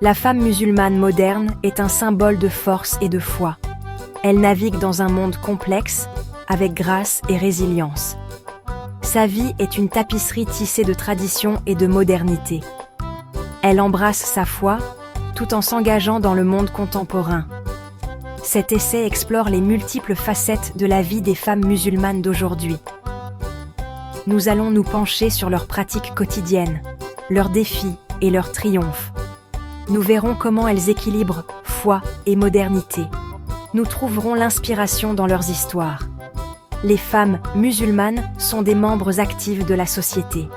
La femme musulmane moderne est un symbole de force et de foi. Elle navigue dans un monde complexe, avec grâce et résilience. Sa vie est une tapisserie tissée de tradition et de modernité. Elle embrasse sa foi, tout en s'engageant dans le monde contemporain. Cet essai explore les multiples facettes de la vie des femmes musulmanes d'aujourd'hui. Nous allons nous pencher sur leurs pratiques quotidiennes, leurs défis et leurs triomphes. Nous verrons comment elles équilibrent foi et modernité. Nous trouverons l'inspiration dans leurs histoires. Les femmes musulmanes sont des membres actifs de la société.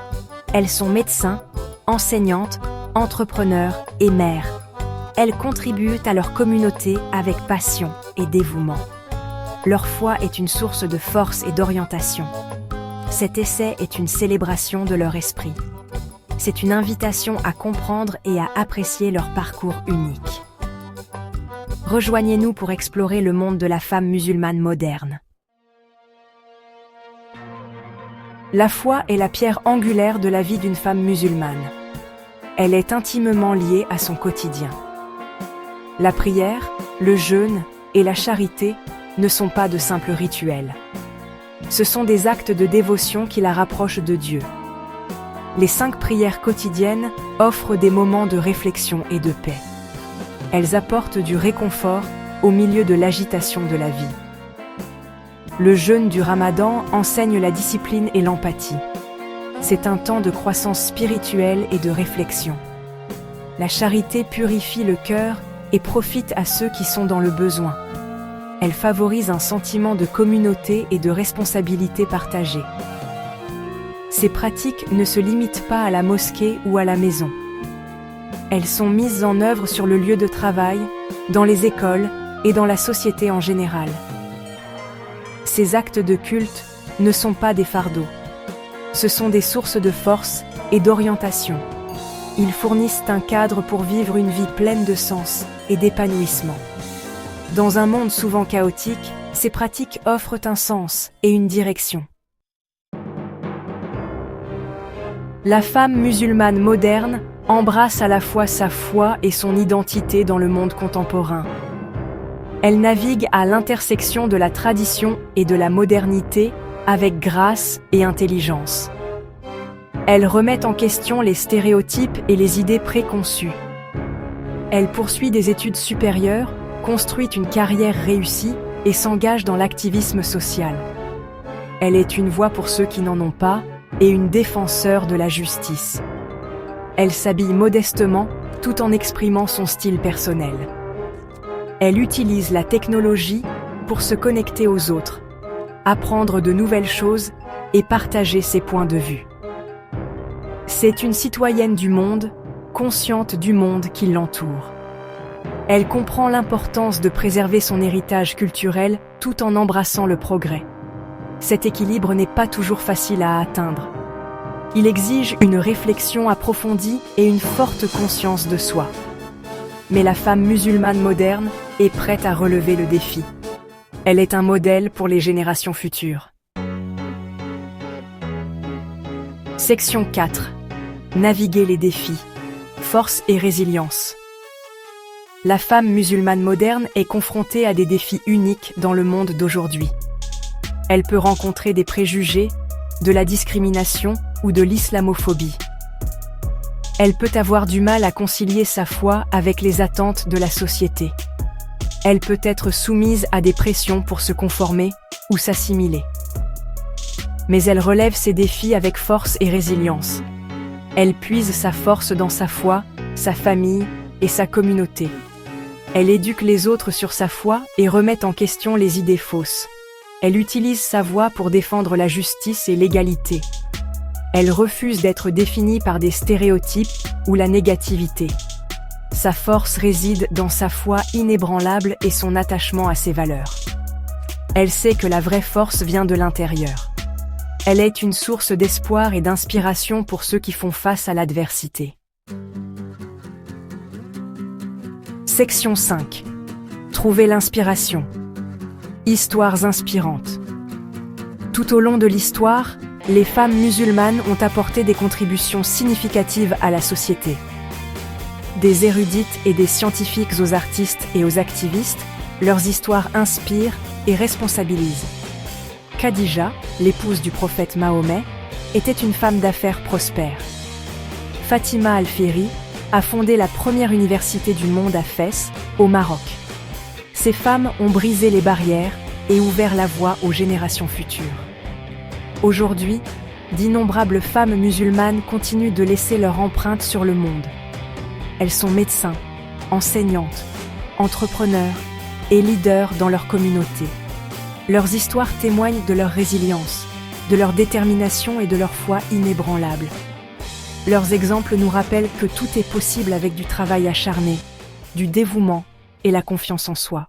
Elles sont médecins, enseignantes, entrepreneurs et mères. Elles contribuent à leur communauté avec passion et dévouement. Leur foi est une source de force et d'orientation. Cet essai est une célébration de leur esprit. C'est une invitation à comprendre et à apprécier leur parcours unique. Rejoignez-nous pour explorer le monde de la femme musulmane moderne. La foi est la pierre angulaire de la vie d'une femme musulmane. Elle est intimement liée à son quotidien. La prière, le jeûne et la charité ne sont pas de simples rituels. Ce sont des actes de dévotion qui la rapprochent de Dieu. Les 5 prières quotidiennes offrent des moments de réflexion et de paix. Elles apportent du réconfort au milieu de l'agitation de la vie. Le jeûne du Ramadan enseigne la discipline et l'empathie. C'est un temps de croissance spirituelle et de réflexion. La charité purifie le cœur et profite à ceux qui sont dans le besoin. Elle favorise un sentiment de communauté et de responsabilité partagée. Ces pratiques ne se limitent pas à la mosquée ou à la maison. Elles sont mises en œuvre sur le lieu de travail, dans les écoles et dans la société en général. Ces actes de culte ne sont pas des fardeaux. Ce sont des sources de force et d'orientation. Ils fournissent un cadre pour vivre une vie pleine de sens et d'épanouissement. Dans un monde souvent chaotique, ces pratiques offrent un sens et une direction. La femme musulmane moderne embrasse à la fois sa foi et son identité dans le monde contemporain. Elle navigue à l'intersection de la tradition et de la modernité avec grâce et intelligence. Elle remet en question les stéréotypes et les idées préconçues. Elle poursuit des études supérieures, construit une carrière réussie et s'engage dans l'activisme social. Elle est une voix pour ceux qui n'en ont pas et une défenseure de la justice. Elle s'habille modestement tout en exprimant son style personnel. Elle utilise la technologie pour se connecter aux autres, apprendre de nouvelles choses et partager ses points de vue. C'est une citoyenne du monde, consciente du monde qui l'entoure. Elle comprend l'importance de préserver son héritage culturel tout en embrassant le progrès. Cet équilibre n'est pas toujours facile à atteindre. Il exige une réflexion approfondie et une forte conscience de soi. Mais la femme musulmane moderne est prête à relever le défi. Elle est un modèle pour les générations futures. Section 4. Naviguer les défis. Force et résilience. La femme musulmane moderne est confrontée à des défis uniques dans le monde d'aujourd'hui. Elle peut rencontrer des préjugés, de la discrimination ou de l'islamophobie. Elle peut avoir du mal à concilier sa foi avec les attentes de la société. Elle peut être soumise à des pressions pour se conformer ou s'assimiler. Mais elle relève ces défis avec force et résilience. Elle puise sa force dans sa foi, sa famille et sa communauté. Elle éduque les autres sur sa foi et remet en question les idées fausses. Elle utilise sa voix pour défendre la justice et l'égalité. Elle refuse d'être définie par des stéréotypes ou la négativité. Sa force réside dans sa foi inébranlable et son attachement à ses valeurs. Elle sait que la vraie force vient de l'intérieur. Elle est une source d'espoir et d'inspiration pour ceux qui font face à l'adversité. Section 5. Trouver l'inspiration. Histoires inspirantes. Tout au long de l'histoire, les femmes musulmanes ont apporté des contributions significatives à la société. Des érudites et des scientifiques aux artistes et aux activistes, leurs histoires inspirent et responsabilisent. Khadija, l'épouse du prophète Mahomet, était une femme d'affaires prospère. Fatima Al-Fihri a fondé la première université du monde à Fès, au Maroc. Ces femmes ont brisé les barrières et ouvert la voie aux générations futures. Aujourd'hui, d'innombrables femmes musulmanes continuent de laisser leur empreinte sur le monde. Elles sont médecins, enseignantes, entrepreneurs et leaders dans leur communauté. Leurs histoires témoignent de leur résilience, de leur détermination et de leur foi inébranlable. Leurs exemples nous rappellent que tout est possible avec du travail acharné, du dévouement et la confiance en soi.